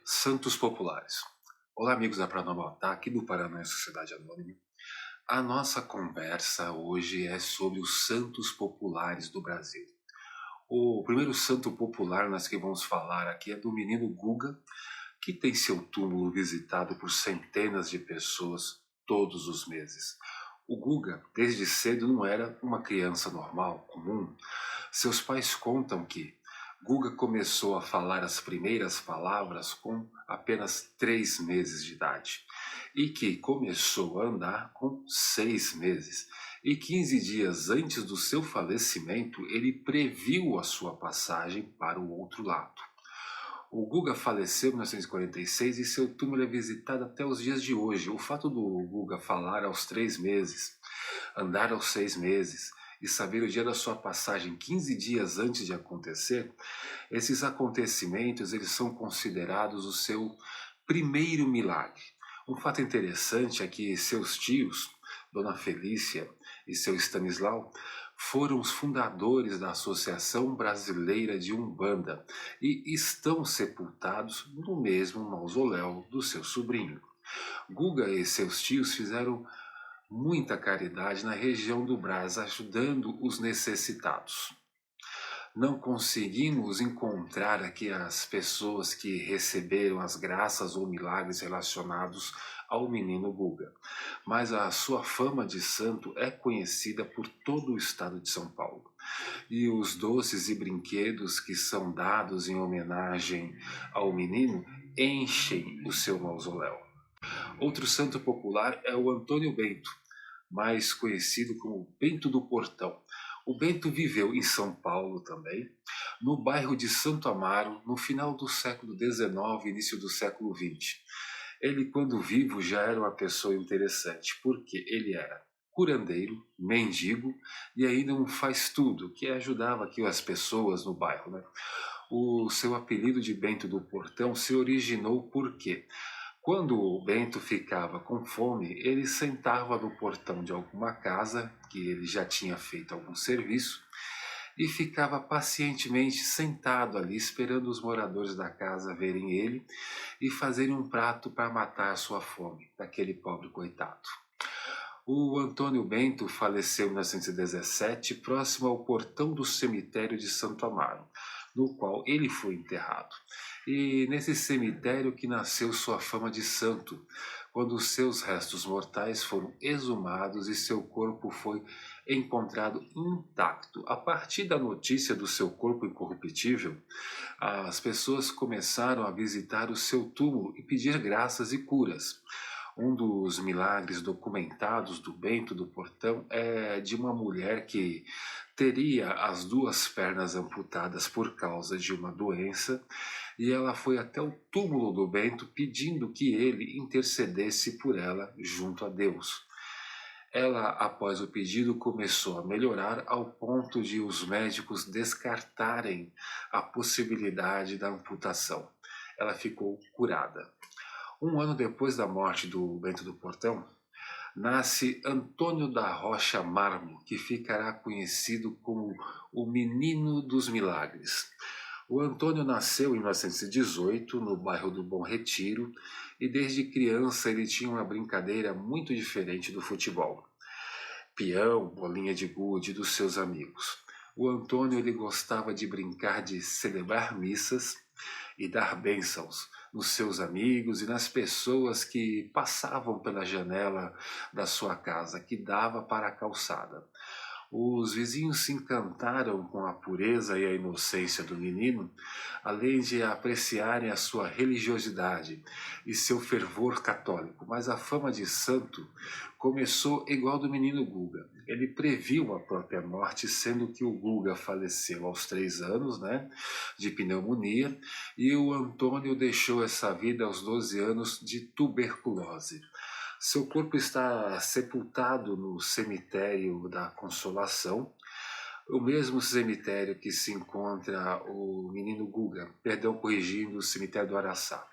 Santos Populares. Olá, amigos da Paranormal aqui do Paraná Sociedade Anônima. A nossa conversa hoje é sobre os santos populares do Brasil. O primeiro santo popular nós que vamos falar aqui é do menino Guga, que tem seu túmulo visitado por centenas de pessoas todos os meses. O Guga, desde cedo, não era uma criança normal, comum. Seus pais contam que Guga começou a falar as primeiras palavras com apenas 3 meses de idade e que começou a andar com 6 meses. E 15 dias antes do seu falecimento, ele previu a sua passagem para o outro lado. O Guga faleceu em 1946 e seu túmulo é visitado até os dias de hoje. O fato do Guga falar aos 3 meses, andar aos 6 meses e saber o dia da sua passagem 15 dias antes de acontecer, esses acontecimentos eles são considerados o seu primeiro milagre. Um fato interessante é que seus tios, Dona Felícia e seu Stanislau, foram os fundadores da Associação Brasileira de Umbanda e estão sepultados no mesmo mausoléu do seu sobrinho. Guga e seus tios fizeram muita caridade na região do Brás, ajudando os necessitados. Não conseguimos encontrar aqui as pessoas que receberam as graças ou milagres relacionados ao menino Guga, mas a sua fama de santo é conhecida por todo o estado de São Paulo. E os doces e brinquedos que são dados em homenagem ao menino enchem o seu mausoléu. Outro santo popular é o Antônio Bento, mais conhecido como Bento do Portão. O Bento viveu em São Paulo também, no bairro de Santo Amaro, no final do século XIX, início do século XX. Ele, quando vivo, já era uma pessoa interessante, porque ele era curandeiro, mendigo e ainda um faz-tudo, que ajudava aqui as pessoas no bairro, né? O seu apelido de Bento do Portão se originou porque quando o Bento ficava com fome, ele sentava no portão de alguma casa, que ele já tinha feito algum serviço, e ficava pacientemente sentado ali, esperando os moradores da casa verem ele e fazerem um prato para matar a sua fome, daquele pobre coitado. O Antônio Bento faleceu em 1917, próximo ao portão do cemitério de Santo Amaro, no qual ele foi enterrado. E nesse cemitério que nasceu sua fama de santo, quando seus restos mortais foram exumados e seu corpo foi encontrado intacto. A partir da notícia do seu corpo incorruptível, as pessoas começaram a visitar o seu túmulo e pedir graças e curas. Um dos milagres documentados do Bento do Portão é de uma mulher que teria as 2 pernas amputadas por causa de uma doença e ela foi até o túmulo do Bento pedindo que ele intercedesse por ela junto a Deus. Ela, após o pedido, começou a melhorar ao ponto de os médicos descartarem a possibilidade da amputação. Ela ficou curada. Um ano depois da morte do Bento do Portão, nasce Antônio da Rocha Marmo, que ficará conhecido como o Menino dos Milagres. O Antônio nasceu em 1918, no bairro do Bom Retiro, e desde criança ele tinha uma brincadeira muito diferente do futebol. Peão, bolinha de gude dos seus amigos. O Antônio ele gostava de brincar de celebrar missas e dar bênçãos nos seus amigos e nas pessoas que passavam pela janela da sua casa, que dava para a calçada. Os vizinhos se encantaram com a pureza e a inocência do menino, além de apreciarem a sua religiosidade e seu fervor católico. Mas a fama de santo começou igual do menino Guga. Ele previu a própria morte, sendo que o Guga faleceu aos 3 anos, né, de pneumonia, e o Antônio deixou essa vida aos 12 anos de tuberculose. Seu corpo está sepultado no cemitério da Consolação, o mesmo cemitério que se encontra o menino Guga, perdão, corrigindo, o cemitério do Araçá.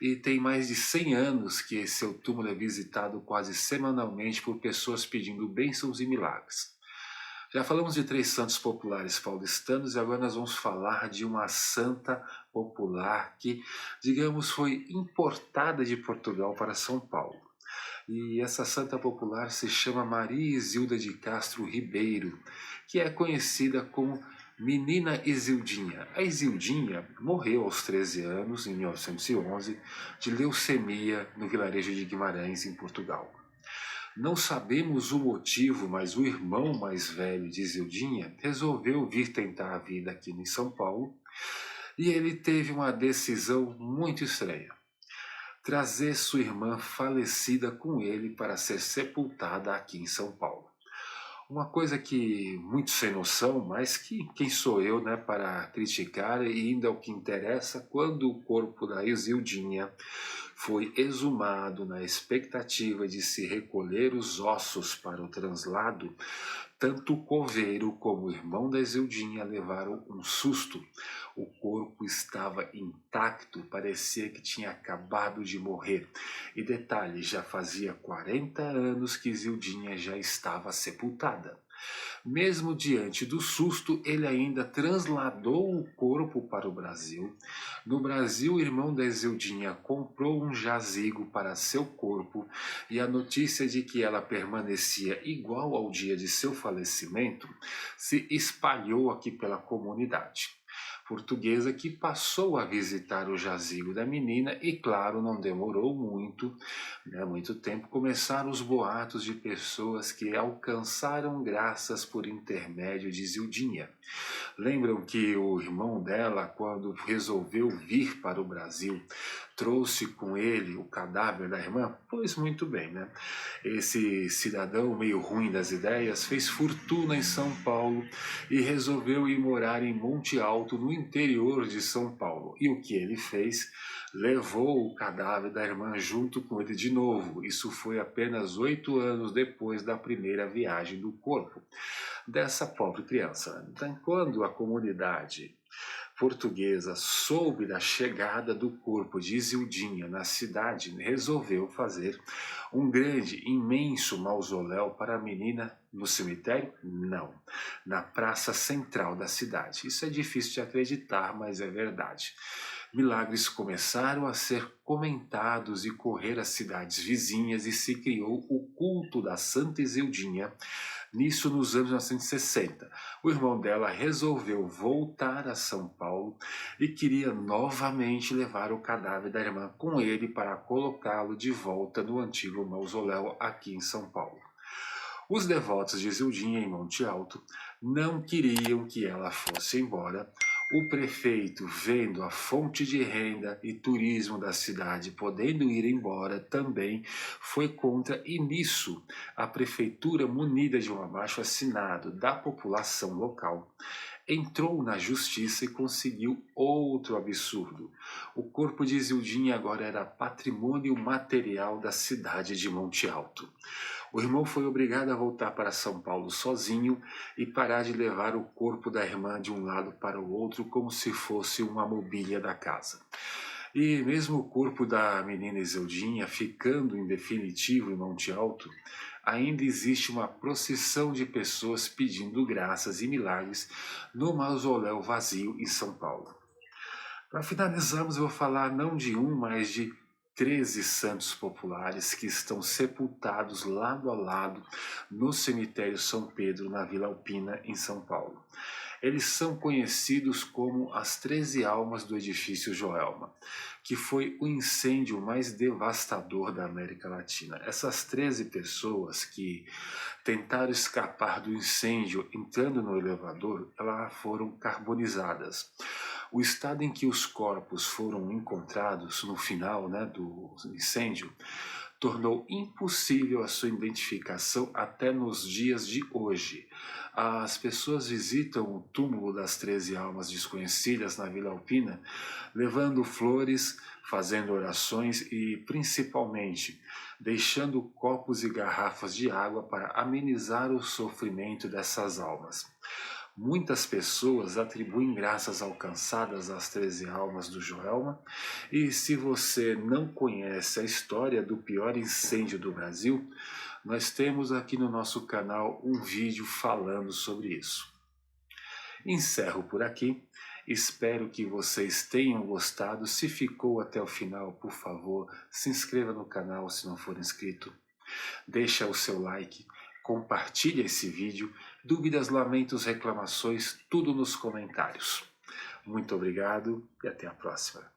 E tem mais de 100 anos que seu túmulo é visitado quase semanalmente por pessoas pedindo bênçãos e milagres. Já falamos de três santos populares paulistanos e agora nós vamos falar de uma santa popular que, digamos, foi importada de Portugal para São Paulo. E essa santa popular se chama Maria Isilda de Castro Ribeiro, que é conhecida como Menina Isildinha. A Isildinha morreu aos 13 anos, em 1911, de leucemia no vilarejo de Guimarães, em Portugal. Não sabemos o motivo, mas o irmão mais velho de Isildinha resolveu vir tentar a vida aqui em São Paulo e ele teve uma decisão muito estranha: trazer sua irmã falecida com ele para ser sepultada aqui em São Paulo. Uma coisa que muito sem noção, mas que quem sou eu, né, para criticar, e ainda o que interessa, quando o corpo da Isildinha foi exumado na expectativa de se recolher os ossos para o translado, tanto o coveiro como o irmão da Isildinha levaram um susto. O corpo estava intacto, parecia que tinha acabado de morrer. E detalhe, já fazia 40 anos que Isildinha já estava sepultada. Mesmo diante do susto, ele ainda transladou o corpo para o Brasil. No Brasil, o irmão da Isildinha comprou um jazigo para seu corpo e a notícia de que ela permanecia igual ao dia de seu falecimento se espalhou aqui pela comunidade portuguesa, que passou a visitar o jazigo da menina e, claro, não demorou muito tempo, começaram os boatos de pessoas que alcançaram graças por intermédio de Isildinha. Lembram que o irmão dela, quando resolveu vir para o Brasil, trouxe com ele o cadáver da irmã? Pois muito bem, né? Esse cidadão meio ruim das ideias fez fortuna em São Paulo e resolveu ir morar em Monte Alto, no interior de São Paulo. E o que ele fez? Levou o cadáver da irmã junto com ele de novo. Isso foi apenas 8 anos depois da primeira viagem do corpo dessa pobre criança. Então, quando a comunidade portuguesa soube da chegada do corpo de Isildinha na cidade, resolveu fazer um grande, imenso mausoléu para a menina no cemitério? Não, na praça central da cidade. Isso é difícil de acreditar, mas é verdade. Milagres começaram a ser comentados e correr às cidades vizinhas e se criou o culto da Santa Isildinha. Nisso, nos anos 1960, o irmão dela resolveu voltar a São Paulo e queria novamente levar o cadáver da irmã com ele para colocá-lo de volta no antigo mausoléu aqui em São Paulo. Os devotos de Isildinha em Monte Alto não queriam que ela fosse embora. O prefeito, vendo a fonte de renda e turismo da cidade podendo ir embora, também foi contra, e nisso a prefeitura, munida de um abaixo-assinado da população local, entrou na justiça e conseguiu outro absurdo. O corpo de Isildinha agora era patrimônio material da cidade de Monte Alto. O irmão foi obrigado a voltar para São Paulo sozinho e parar de levar o corpo da irmã de um lado para o outro como se fosse uma mobília da casa. E mesmo o corpo da menina Isildinha ficando em definitivo em Monte Alto, ainda existe uma procissão de pessoas pedindo graças e milagres no mausoléu vazio em São Paulo. Para finalizarmos, eu vou falar não de um, mas de 13 santos populares que estão sepultados lado a lado no cemitério São Pedro, na Vila Alpina, em São Paulo. Eles são conhecidos como as 13 almas do edifício Joelma, que foi o incêndio mais devastador da América Latina. Essas 13 pessoas que tentaram escapar do incêndio entrando no elevador, elas foram carbonizadas. O estado em que os corpos foram encontrados no final, do incêndio tornou impossível a sua identificação até nos dias de hoje. As pessoas visitam o túmulo das 13 almas desconhecidas na Vila Alpina, levando flores, fazendo orações e, principalmente, deixando copos e garrafas de água para amenizar o sofrimento dessas almas. Muitas pessoas atribuem graças alcançadas às 13 almas do Joelma, e se você não conhece a história do pior incêndio do Brasil, nós temos aqui no nosso canal um vídeo falando sobre isso. Encerro por aqui, espero que vocês tenham gostado. Se ficou até o final, por favor, se inscreva no canal se não for inscrito, deixa o seu like, compartilhe esse vídeo, dúvidas, lamentos, reclamações, tudo nos comentários. Muito obrigado e até a próxima.